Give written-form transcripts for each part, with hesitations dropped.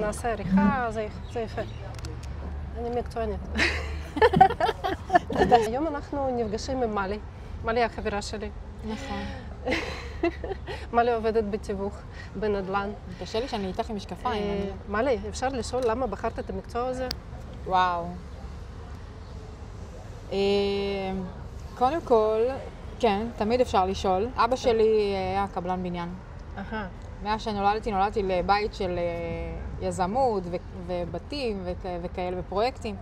נעשה עריכה, זה יפה. אני מקצוענית. היום אנחנו נפגשים עם מלי. מלי החברה שלי. נכון. מלי עובדת בתיווך, בנדל"ן. קשה לי שאני איתך עם משקפיים. מלי, אפשר לשאול למה בחרת את המקצוע הזה? וואו. קודם כל, כן, תמיד אפשר לשאול. אבא שלי היה קבלן בניין. מאז שנולדתי לבית של יזמות ובתים וכאלה ופרויקטים.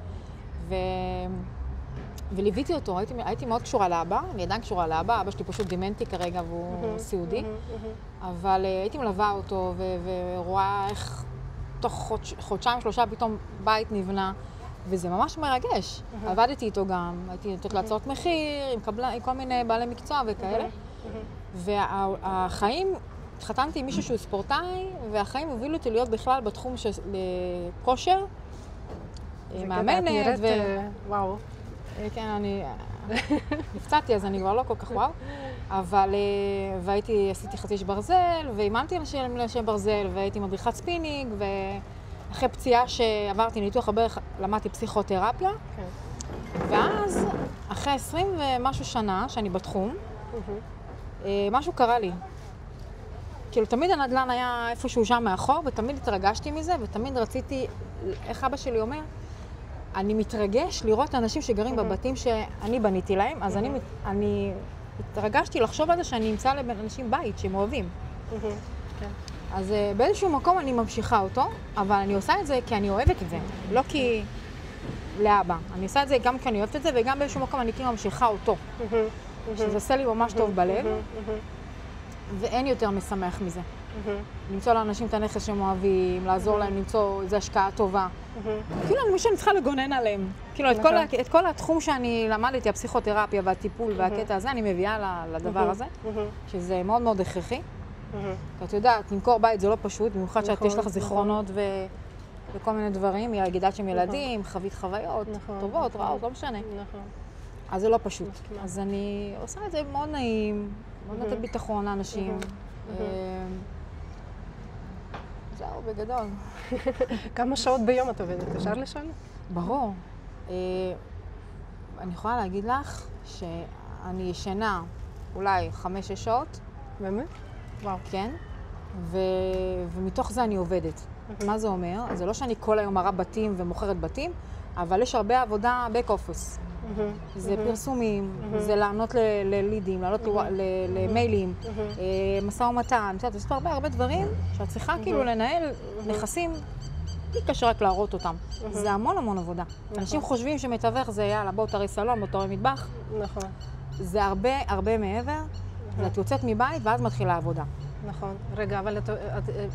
וליוויתי אותו, הייתי מאוד קשורה לאבא, אני עדיין קשורה לאבא, אבא שלי פשוט דימנטי כרגע והוא סיעודי. אבל הייתי מלווה אותו ורואה איך תוך חודשיים, שלושה פתאום בית נבנה. וזה ממש מרגש. עבדתי איתו גם, הייתי נותנת להצעות מחיר, עם כל מיני בעלי מקצוע וכאלה. והחיים, התחתנתי עם מישהו שהוא ספורטאי, והחיים הובילו אותי להיות בכלל בתחום של כושר, מאמנת. וואו. כן, אני נפצעתי, אז אני כבר לא כל כך וואו. אבל, עשיתי חציש ברזל, ואימנתי לשם ברזל, והייתי מדריכת ספינינג, אחרי פציעה שעברתי ניתוח הברך, למדתי פסיכותרפיה. ואז, אחרי 20 ומשהו שנה שאני בתחום, משהו קרה לי. כאילו, תמיד הנדל"ן היה איפשהו שם מאחור, ותמיד התרגשתי מזה, ותמיד רציתי, איך אבא שלי אומר, אני מתרגש לראות אנשים שגרים בבתים שאני בניתי להם, אז אני התרגשתי לחשוב על זה שאני אמצא לאנשים בית שהם אוהבים. אז באיזשהו מקום אני ממשיכה אותו, אבל אני עושה את זה כי אני אוהבת את זה, לא כי לאבא. אני עושה את זה גם כי אני אוהבת את זה, וגם באיזשהו מקום אני כאילו ממשיכה אותו. שזה עושה לי ממש טוב בלב, ואין יותר משמח מזה. למצוא לאנשים את הנכס שהם אוהבים, לעזור להם למצוא איזו השקעה טובה. כאילו אני חושבת שאני צריכה לגונן עליהם. כאילו את כל התחום שאני למדתי, הפסיכותרפיה והטיפול והקטע הזה, אני מביאה לדבר הזה, שזה מאוד מאוד הכרחי. כי את יודעת, למכור בית זה לא פשוט, במיוחד שאת יש לך זיכרונות וכל מיני דברים, גידלת שם ילדים, חווית חוויות, טובות, רעות, לא משנה. אז זה לא פשוט. אז אני עושה את זה מאוד נעים, מאוד נותן ביטחון לאנשים. זהו, בגדול. כמה שעות ביום את עובדת? אפשר לשאול? ברור. אני יכולה להגיד לך שאני ישנה אולי 5-6 שעות. באמת? וואו. כן. ומתוך זה אני עובדת. מה זה אומר? זה לא שאני כל היום מראה בתים ומוכרת בתים, אבל יש הרבה עבודה back office. זה פרסומים, זה לענות ללידים, לענות למיילים, משא ומתן. יש פה הרבה דברים שאת צריכה כאילו לנהל נכסים, בלי קשר רק להראות אותם. זה המון עבודה. אנשים חושבים שמתווך זה יאללה, בואו תראי סלון, בואו תראי מטבח. נכון. זה הרבה מעבר, ואת יוצאת מבית ואז מתחילה עבודה. נכון. רגע, אבל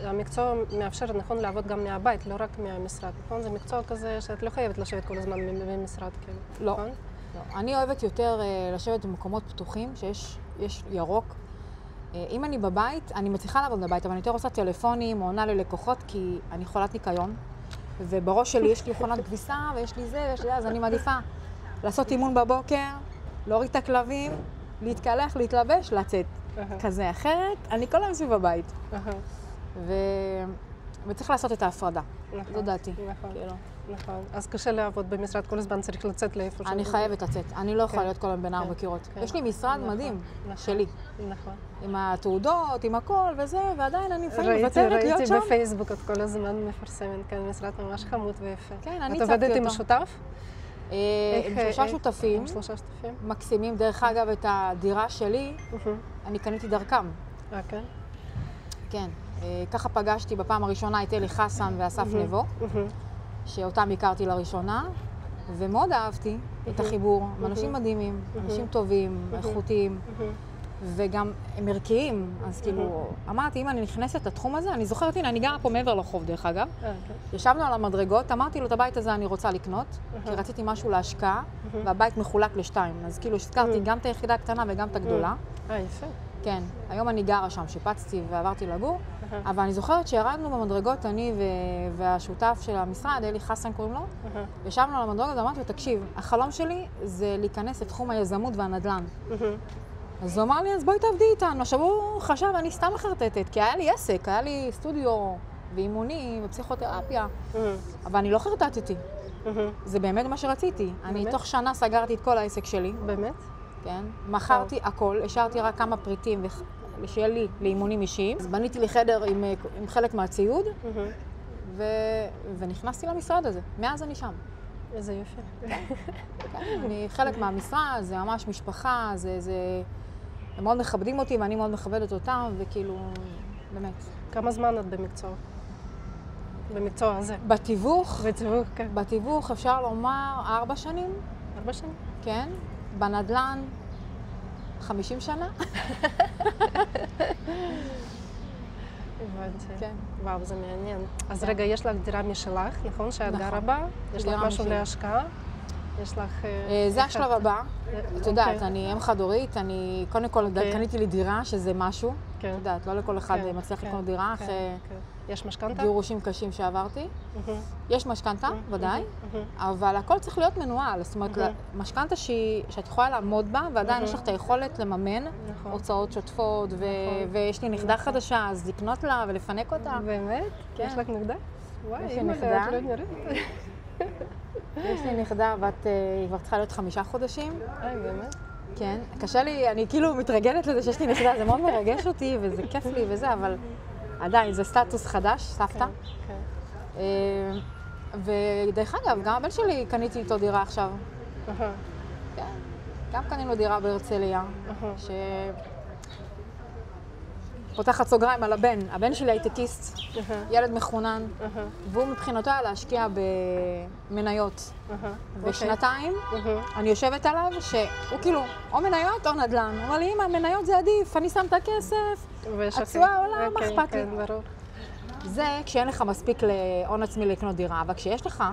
המקצוע מאפשר, נכון, לעבוד גם מהבית, לא רק מהמשרד, נכון? זה מקצוע כזה שאת לא חייבת לשבת כל הזמן במשרד, כאילו. לא. אני אוהבת יותר לשבת במקומות פתוחים, שיש ירוק. אם אני בבית, אני מצליחה לעבוד בבית, אבל אני יותר עושה טלפונים או עונה ללקוחות, כי אני חולת ניקיון, ובראש שלי יש לי מכונת כביסה, ויש לי זה, אז אני מעדיפה לעשות אימון בבוקר, להוריד את הכלבים, להתקלח, להתלבש, לצאת. כזה אחרת, אני כל היום סביב בבית. וצריך לעשות את ההפרדה. זו דעתי. נכון. אז קשה לעבוד במשרד, כל הזמן צריך לצאת לאיפה אני חייבת לצאת. אני לא יכולה להיות כל היום בין 4 קירות. יש לי משרד מדהים, שלי. נכון. עם התעודות, עם הכל וזה, ועדיין אני לפעמים מוותרת להיות שם. ראיתי בפייסבוק, את כל הזמן מפרסמת, כן, משרד ממש חמוד ויפה. כן, אני הצגתי אותו. את עובדת עם שותף? עם 3 שותפים. מקסימים. דרך אגב, את הדירה שלי, אני קניתי דרכם. כן? כן. ככה פגשתי בפעם הראשונה את אלי חסן ואסף נבו, שאותם הכרתי לראשונה, ומאוד אהבתי את החיבור. אנשים מדהימים, אנשים טובים, איכותיים, וגם הם ערכיים. אז כאילו, אמרתי, אם אני נכנסת לתחום הזה, אני זוכרת, הנה, אני גרה פה מעבר לחוף, דרך אגב. ישבנו על המדרגות, אמרתי לו, את הבית הזה אני רוצה לקנות, כי רציתי משהו להשקעה, והבית מחולק לשתיים. אז כאילו, הזכרתי גם את היחידה הקטנה וגם את הגדולה. יפה. כן, היום אני גרה שם, שיפצתי ועברתי לגור, אבל אני זוכרת שירדנו במדרגות, אני והשותף של המשרד, אלי חסן קוראים לו, ישבנו על המדרגות ואמרתי לו, תקשיב, החלום שלי זה להיכנס לתחום היזמות והנדל"ן. אז הוא אמר לי, אז בואי תעבדי איתנו. עכשיו הוא חשב, אני סתם מחרטטת, כי היה לי עסק, היה לי סטודיו ואימונים ופסיכותרפיה, אבל אני לא חרטטתי. זה באמת מה שרציתי. אני תוך שנה סגרתי את כל העסק שלי. באמת? כן. מכרתי הכל, השארתי רק כמה פריטים שיהיה לי לאימונים אישיים. אז בניתי לי חדר עם חלק מהציוד, ונכנסתי למשרד הזה. מאז אני שם. איזה יופי. כן, אני חלק מהמשרד, זה ממש משפחה, הם מאוד מכבדים אותי ואני מאוד מכבדת אותם, וכאילו, באמת. כמה זמן את במקצוע? במקצוע הזה? בתיווך? בתיווך, כן. בתיווך אפשר לומר 4 שנים. 4 שנים? כן. בנדל"ן 50 שנה. הבנתי. כן. וואו, זה מעניין. אז רגע, יש לך דירה משלך, נכון? שאת גרה בה? יש לך דירה משהו משלי. להשקעה? יש לך... זה השלב הבא. את יודעת, אוקיי. אני אם חד-הורית, אני קודם כל אוקיי. קניתי לי דירה, שזה משהו. כן. את יודעת, לא לכל אחד כן, מצליח כן, לקנות דירה כן, אחרי כן. יש משכנתה? גירושים קשים שעברתי. יש משכנתה, ודאי, מהמם. אבל הכל צריך להיות מנוהל. זאת אומרת, משכנתה שאת יכולה לעמוד בה, ועדיין יש לך את היכולת לממן נכון. הוצאות שוטפות, ויש לי נכדה חדשה, אז לקנות לה ולפנק אותה. באמת? כן. יש לך נכדה? וואי, יש לי אימא'לה, נכדה. את לא נראית. יש לי נכדה, היא כבר צריכה להיות 5 חודשים. באמת? כן, קשה לי, אני כאילו מתרגלת לזה שיש לי נכדה, זה מאוד מרגש אותי וזה כיף לי וזה, אבל עדיין, זה סטטוס חדש, סבתא. כן. ודרך אגב, גם הבן שלי קניתי איתו דירה עכשיו. כן, גם קנינו דירה בהרצליה, פותחת סוגריים על הבן שלי הייטקיסט, ילד מחונן, והוא מבחינתו היה להשקיע במניות. ושנתיים אני יושבת עליו שהוא כאילו, או מניות או נדל"ן. הוא אומר לי, אמא, מניות זה עדיף, אני שם את הכסף, התשואה עולה, מה אכפת לי? כן, ברור. זה כשאין לך מספיק להון עצמי לקנות דירה, אבל כשיש לך,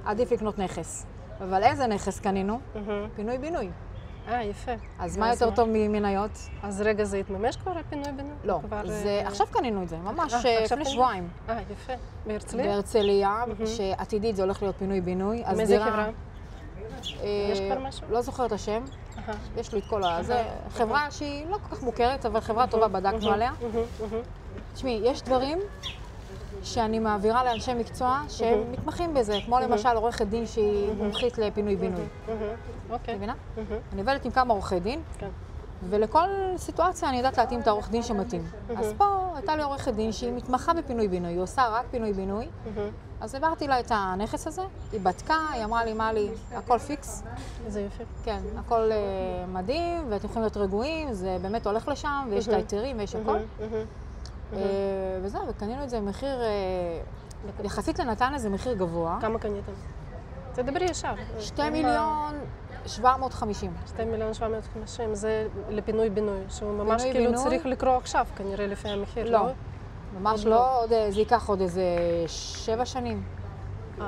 עדיף לקנות נכס. אבל איזה נכס קנינו? פינוי-בינוי. יפה. אז מה יותר טוב ממניות? אז רגע, זה התממש כבר הפינוי-בינוי? לא, עכשיו קנינו את זה, ממש לפני שבועיים. יפה. בהרצליה? בהרצליה, שעתידית זה הולך להיות פינוי-בינוי. מאיזה חברה? יש כבר משהו? לא זוכר את השם. יש לי את כל זה. חברה שהיא לא כל כך מוכרת, אבל חברה טובה, בדקנו עליה. תשמעי, יש דברים שאני מעבירה לאנשי מקצוע שהם מתמחים בזה, כמו למשל עורכת דין שהיא מומחית לפינוי-בינוי. אוקיי. מבינה? אני עובדת עם כמה עורכי דין, ולכל סיטואציה אני יודעת להתאים את העורך דין שמתאים. אז פה הייתה לי עורכת דין שהיא מתמחה בפינוי-בינוי, היא עושה רק פינוי-בינוי. אז העברתי לה את הנכס הזה, היא בדקה, היא אמרה לי, מה לי, הכל פיקס. איזה יופי. כן, הכל מדהים, ואתם יכולים להיות רגועים, זה באמת הולך לשם, ויש את ההיתרים ויש הכל. וזהו, וקנינו את זה במחיר, יחסית לנתניה זה מחיר גבוה. כמה קניתם? תדברי ישר. 2,750,000. 2,750,000, זה לפינוי-בינוי, שהוא ממש כאילו צריך לקרוא עכשיו, כנראה לפי המחיר, לא? ממש לא, זה ייקח עוד איזה 7 שנים. זה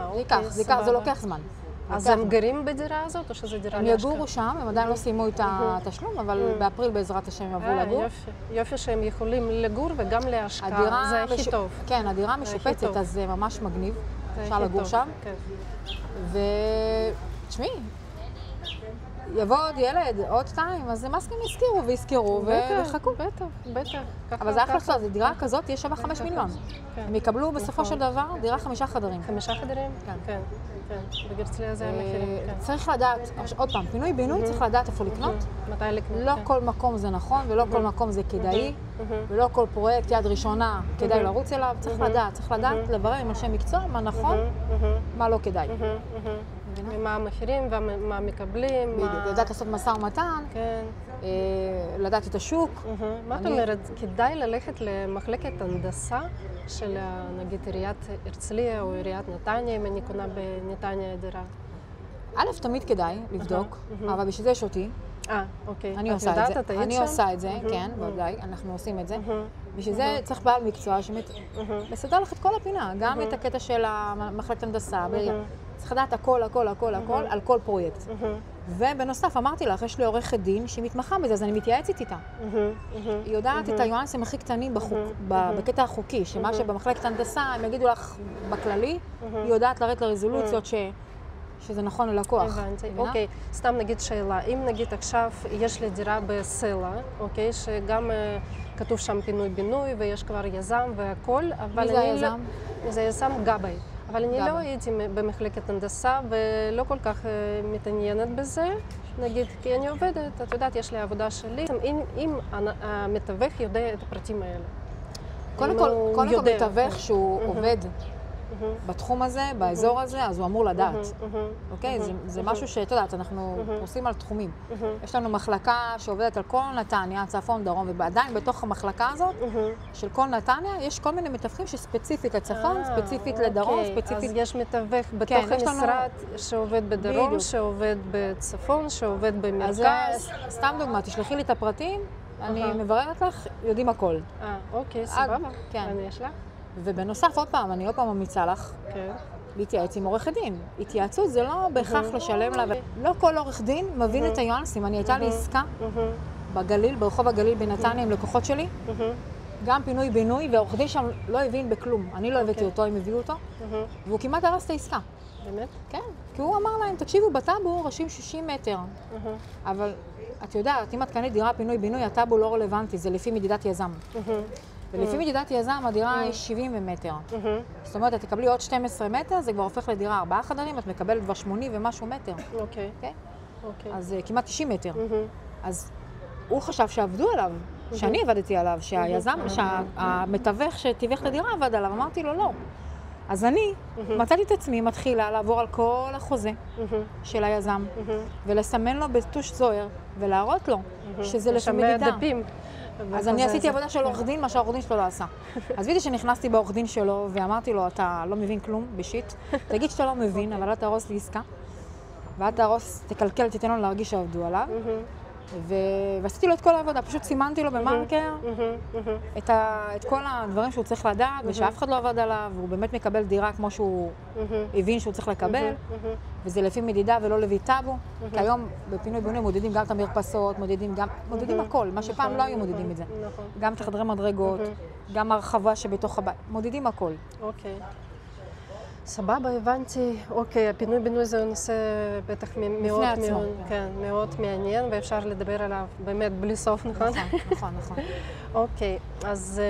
ייקח, זה לוקח זמן. אז הם גרים בדירה הזאת, או שזה דירה להשקעה? הם יגורו שם, הם עדיין לא סיימו את התשלום, אבל באפריל בעזרת השם הם יעברו לגור. יופי שהם יכולים לגור וגם להשקעה, זה הכי טוב. כן, הדירה משופצת, אז זה ממש מגניב. אפשר לגור שם. ותשמעי, יבוא עוד ילד, עוד 2, אז הם מסכים יזכרו ויחכו. בטח. אבל זה אחלה חצות, זו דירה כזאת, יש שווה 5 מיליון. הם יקבלו בסופו של דבר דירה 5 חדרים. 5 חדרים? כן. בהרצליה זה המחירים, כן. צריך לדעת, עוד פעם, פינוי-בינוי צריך לדעת איפה לקנות. מתי לקנות? לא כל מקום זה נכון, ולא כל מקום זה כדאי, ולא כל פרויקט יד ראשונה כדאי לרוץ אליו. צריך לדעת, לברר עם אנשי מקצוע מה נכון, מה לא כדאי. ומה המחירים ומה מקבלים. לדעת לעשות משא ומתן, לדעת את השוק. מה את אומרת? כדאי ללכת למחלקת הנדסה של נגיד עיריית הרצליה או עיריית נתניה, אם אני קונה בנתניה דירה? א', תמיד כדאי לבדוק, אבל בשביל זה יש אותי. אוקיי. אני עושה את זה, כן, ודאי, אנחנו עושים את זה. בשביל זה צריך בעל מקצוע שמסדר לך את כל הפינה, גם את הקטע של מחלקת הנדסה, צריך לדעת הכל על כל פרויקט. ובנוסף, אמרתי לך, יש לי עורכת דין שהיא מתמחה בזה, אז אני מתייעצת איתה. היא יודעת את הניואנסים הכי קטנים בקטע החוקי, שמה שבמחלקת הנדסה, הם יגידו לך בכללי, היא יודעת לרדת לרזולוציות שזה נכון ללקוח. הבנתי, אוקיי. סתם נגיד שאלה, אם נגיד עכשיו יש לי דירה בסלע, אוקיי, שגם כתוב שם פינוי-בינוי, ויש כבר יזם והכל, אבל מי זה היזם? זה יזם גבאי. אבל אני גבאי. לא הייתי במחלקת הנדסה, ולא כל כך מתעניינת בזה, נגיד, כי אני עובדת, את יודעת, יש לי עבודה שלי. אם המתווך יודע את הפרטים האלה. קודם כל מתווך שהוא עובד בתחום הזה, באזור הזה, אז הוא אמור לדעת. אוקיי? זה משהו שאת יודעת, אנחנו עושים על תחומים. יש לנו מחלקה שעובדת על כל נתניה, צפון, דרום, ועדיין בתוך המחלקה הזאת של כל נתניה, יש כל מיני מתווכים שספציפית לצפון, ספציפית לדרום, ספציפית... אז יש מתווך בתוך המשרד שעובד בדרום, שעובד בצפון, שעובד במרכז. אז סתם דוגמה, תשלחי לי את הפרטים, אני מבררת לך, יודעים הכל. אוקיי, סבבה. כן. אני אשלח. ובנוסף, עוד פעם, אני עוד פעם ממליצה לך להתייעץ עם עורך דין. התייעצות זה לא בהכרח לשלם לה. לא כל עורך דין מבין את הניואנסים. אני הייתה לי עסקה בגליל, ברחוב הגליל בנתניה עם לקוחות שלי, גם פינוי-בינוי, והעורך דין שם לא הבין בכלום. אני לא הבאתי אותו, הם הביאו אותו, והוא כמעט הרס את העסקה. באמת? כן, כי הוא אמר להם, תקשיבו, בטאבו רשים 60 מטר. אבל את יודעת, אם את קנית דירה פינוי-בינוי, הטאבו לא רלוונטי, זה לפי מדידת יזם. ולפי מדידת יזם, הדירה היא 70 מטר. זאת אומרת, את תקבלי עוד 12 מטר, זה כבר הופך לדירה 4 חדרים, את מקבלת כבר 80 ומשהו מטר. אוקיי. אז כמעט 90 מטר. אז הוא חשב שעבדו עליו, שאני עבדתי עליו, שהמתווך שתיווך את הדירה עבד עליו, אמרתי לו לא. אז אני מצאתי את עצמי, מתחילה לעבור על כל החוזה של היזם, ולסמן לו בטוש זוהר, ולהראות לו שזה לפי מדידה. אז אני עשיתי עבודה של עורך דין, מה שהעורך דין שלו לא עשה. אז וידאו שנכנסתי בעורך דין שלו, ואמרתי לו, אתה לא מבין כלום, בשיט. תגיד שאתה לא מבין, אבל אל תהרוס לי עסקה. ואל תהרוס, תקלקל, תיתן לו להרגיש שעבדו עליו. ועשיתי לו את כל העבודה, פשוט סימנתי לו במרקר את כל הדברים שהוא צריך לדעת, ושאף אחד לא עבד עליו, והוא באמת מקבל דירה כמו שהוא הבין שהוא צריך לקבל, וזה לפי מדידה ולא לפי טאבו, כי היום בפינוי-בינוי מודדים גם את המרפסות, מודדים הכל, מה שפעם לא היו מודדים את זה. גם את החדרי מדרגות, גם הרחבה שבתוך הבית, מודדים הכל. אוקיי. סבבה, הבנתי. אוקיי, הפינוי-בינוי זה נושא בטח מאוד מעניין, ואפשר לדבר עליו באמת בלי סוף, נכון? נכון. אוקיי, אז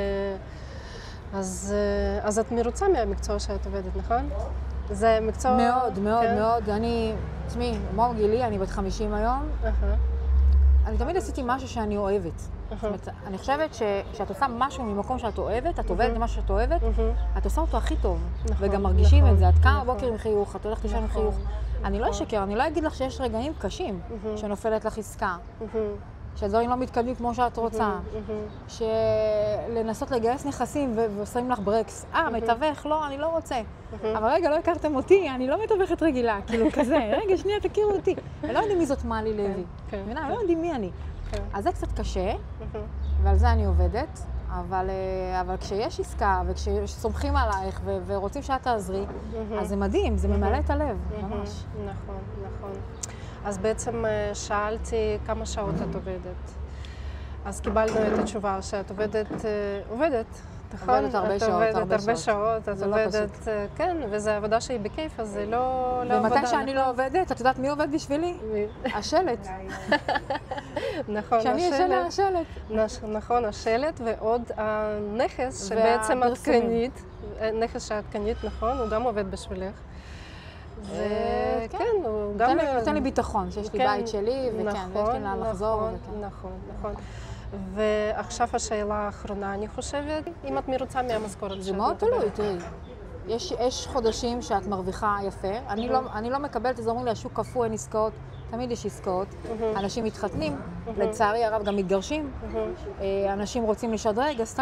את מרוצה מהמקצוע שאת עובדת, נכון? זה מקצוע... מאוד. אני, תשמעי, מור גילי, אני בת 50 היום. אני תמיד עשיתי משהו שאני אוהבת. זאת אומרת, אני חושבת שאת עושה משהו ממקום שאת אוהבת, את עובדת במשהו שאת אוהבת, את עושה אותו הכי טוב, וגם מרגישים את זה. את קמה בבוקר עם חיוך, את הולכת לישון עם חיוך. אני לא אשקר, אני לא אגיד לך שיש רגעים קשים שנופלת לך עסקה, שהדברים לא מתקדמים כמו שאת רוצה, שלנסות לגייס נכסים ועושים לך ברקס. מתווך, לא, אני לא רוצה. אבל רגע, לא הכרתם אותי, אני לא מתווכת רגילה, כאילו כזה, רגע, שנייה, תכירו אותי. הם לא יודעים מי זאת מעלי לוי. הם לא יודעים מי אני. אז זה קצת קשה, ועל זה אני עובדת, אבל כשיש עסקה וכשסומכים עלייך ורוצים שאת תעזרי, אז זה מדהים, זה ממלא את הלב, ממש. נכון. אז בעצם שאלתי כמה שעות את עובדת. אז קיבלנו את התשובה שאת עובדת, נכון? עובדת הרבה שעות. את עובדת, כן, וזו עבודה שהיא בכיף, אז זה לא עבודה. ומתי שאני לא עובדת, את יודעת מי עובד בשבילי? השלט. נכון, כשאני ישנה השלט. נכון, השלט, ועוד הנכס שבעצם את קנית, נכס שאת קנית, נכון, הוא גם עובד בשבילך. כן, הוא גם... נותן לי ביטחון, שיש לי בית שלי, וכן, ויש לי לאן לחזור. נכון. ועכשיו השאלה האחרונה, אני חושבת, אם את מרוצה מהמשכורת. זה מאוד תלוי, תראי. יש חודשים שאת מרוויחה יפה. אני לא מקבלת, אז אומרים לי, השוק קפוא, אין עסקאות. תמיד יש עסקאות. אנשים מתחתנים, לצערי הרב גם מתגרשים. אנשים רוצים לשדרג, אז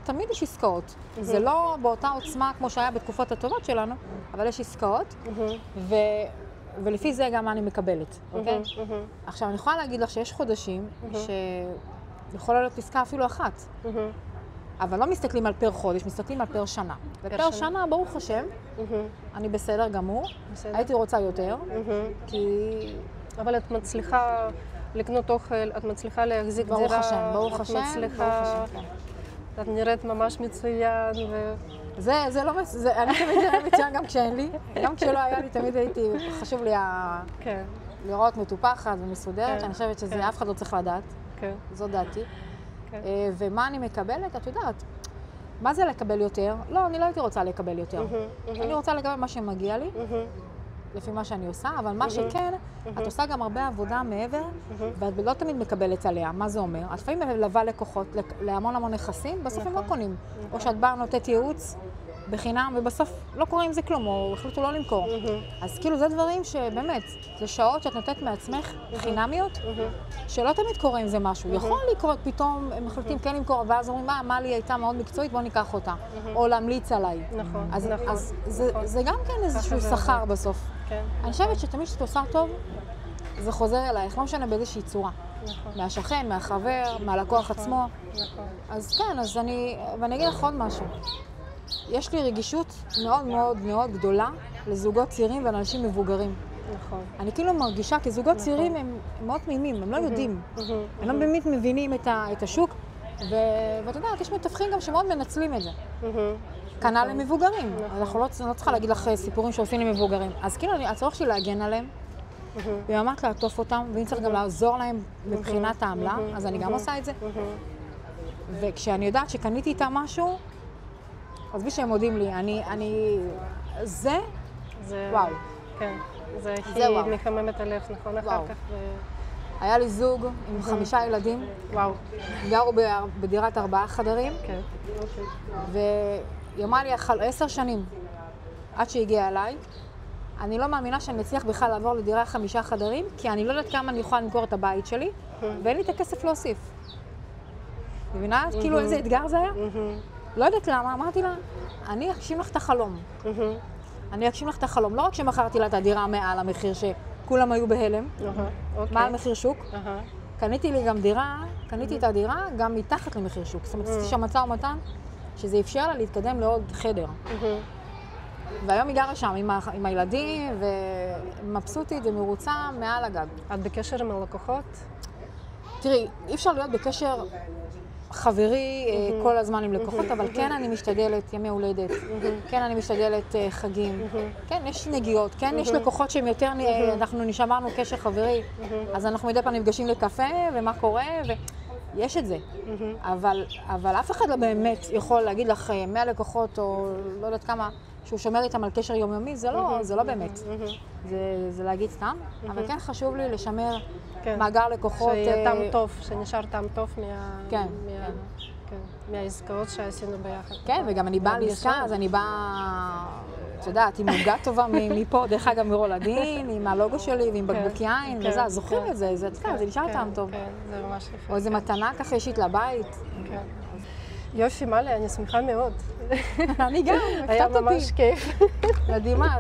תמיד יש עסקאות. זה לא באותה עוצמה כמו שהיה בתקופות הטובות שלנו, אבל יש עסקאות. ולפי זה גם אני מקבלת, אוקיי? עכשיו, אני יכולה להגיד לך שיש חודשים שיכולה להיות עסקה אפילו אחת. אבל לא מסתכלים על פר חודש, מסתכלים על פר שנה. ופר שנה, ברוך השם, אני בסדר גמור. הייתי רוצה יותר, כי... אבל את מצליחה לקנות אוכל, את מצליחה להחזיק דירה. ברוך השם. את נראית ממש מצוין. זה לא... אני תמיד נראה מצוין גם כשאין לי. גם כשלא היה לי, תמיד חשוב לי לראות מטופחת ומסודרת. אני חושבת שזה אף אחד לא צריך לדעת. זו דעתי. כן. ומה אני מקבלת, את יודעת, מה זה לקבל יותר? לא, אני לא הייתי רוצה לקבל יותר. אני רוצה לקבל מה שמגיע לי, לפי מה שאני עושה, אבל מה שכן, את עושה גם הרבה עבודה מעבר, ואת לא תמיד מקבלת עליה. מה זה אומר? את לפעמים מלווה לקוחות, להמון נכסים, בסוף הם לא קונים. או שאת באה נותנת ייעוץ בחינם, ובסוף לא קורה עם זה כלום, או החליטו לא למכור. אז כאילו זה דברים שבאמת, זה שעות שאת נותנת מעצמך חינמיות, שלא תמיד קורה עם זה משהו. יכול לקרות, פתאום הם מחליטים כן למכור, ואז אומרים, מה לי הייתה מאוד מקצועית, בוא ניקח אותה. או להמליץ עליי. נכון. אז זה גם כן איזשהו שכר בסוף. אני חושבת שתמיד שאתה עושה טוב, זה חוזר אלייך, לא משנה באיזושהי צורה. מהשכן, מהחבר, מהלקוח עצמו. אז כן, ואני אגיד לך עוד משהו. יש לי רגישות מאוד מאוד מאוד גדולה לזוגות צעירים ולאנשים מבוגרים. נכון. אני כאילו מרגישה, כי זוגות צעירים הם מאוד תמימים, הם לא יודעים. הם לא באמת מבינים את השוק, ואת יודעת, יש מתווכים גם שמאוד מנצלים את זה. כנ"ל למבוגרים. אנחנו לא צריכה להגיד לך סיפורים שעושים למבוגרים. אז כאילו, הצורך שלי להגן עליהם, וממש לעטוף אותם, ואם צריך גם לעזור להם מבחינת העמלה, אז אני גם עושה את זה. וכשאני יודעת שקניתי איתם משהו, אז בי שהם מודים לי, זה וואו. כן, זה הכי מחמם את הלב, נכון? אחר כך. היה לי זוג עם 5 ילדים. וואו. גרו בדירת 4 חדרים. כן, אוקיי. והיא אמרה לי 10 שנים עד שהגיעה אליי. אני לא מאמינה שאני אצליח בכלל לעבור לדירה 5 חדרים, כי אני לא יודעת כמה אני יכולה למכור את הבית שלי, ואין לי את הכסף להוסיף. מבינה? כאילו איזה אתגר זה היה? לא יודעת למה, אמרתי לה, אני אגשים לך את החלום. אני אגשים לך את החלום. לא רק שמכרתי לה את הדירה מעל המחיר שכולם היו בהלם, מעל מחיר שוק, קניתי לי גם דירה, קניתי את הדירה גם מתחת למחיר שוק. זאת אומרת, עשיתי שם משא ומתן, שזה אפשר לה להתקדם לעוד חדר. והיום היא גרה שם עם הילדים, ומבסוטית ומרוצה מעל הגג. את בקשר עם הלקוחות? תראי, אי אפשר להיות בקשר חברי כל הזמן עם לקוחות, אבל כן אני משתדלת ימי הולדת, כן אני משתדלת חגים, כן יש נגיעות, כן יש לקוחות שהם יותר, אנחנו נשמרנו קשר חברי, אז אנחנו מדי פעם נפגשים לקפה ומה קורה, ויש את זה. אבל אף אחד לא באמת יכול להגיד לך 100 לקוחות או לא יודעת כמה, שהוא שומר איתם על קשר יומיומי, זה לא באמת. זה להגיד סתם, אבל כן חשוב לי לשמר מאגר לקוחות. שיהיה טעם טוב, שנשאר טעם טוב מהעסקאות שעשינו ביחד. כן, וגם אני באה לעסקה, אז אני באה, את יודעת, עם עוגה טובה מפה, דרך אגב מרולדין, עם הלוגו שלי ועם בקבוק יין, וזה, זוכרים את זה, זה נשאר טעם טוב. כן, זה ממש יפה. או איזו מתנה ככה אישית לבית. כן. יופי, מלי, אני שמחה מאוד. אני גם, הפתעת אותי. היה ממש כיף. מדהימה,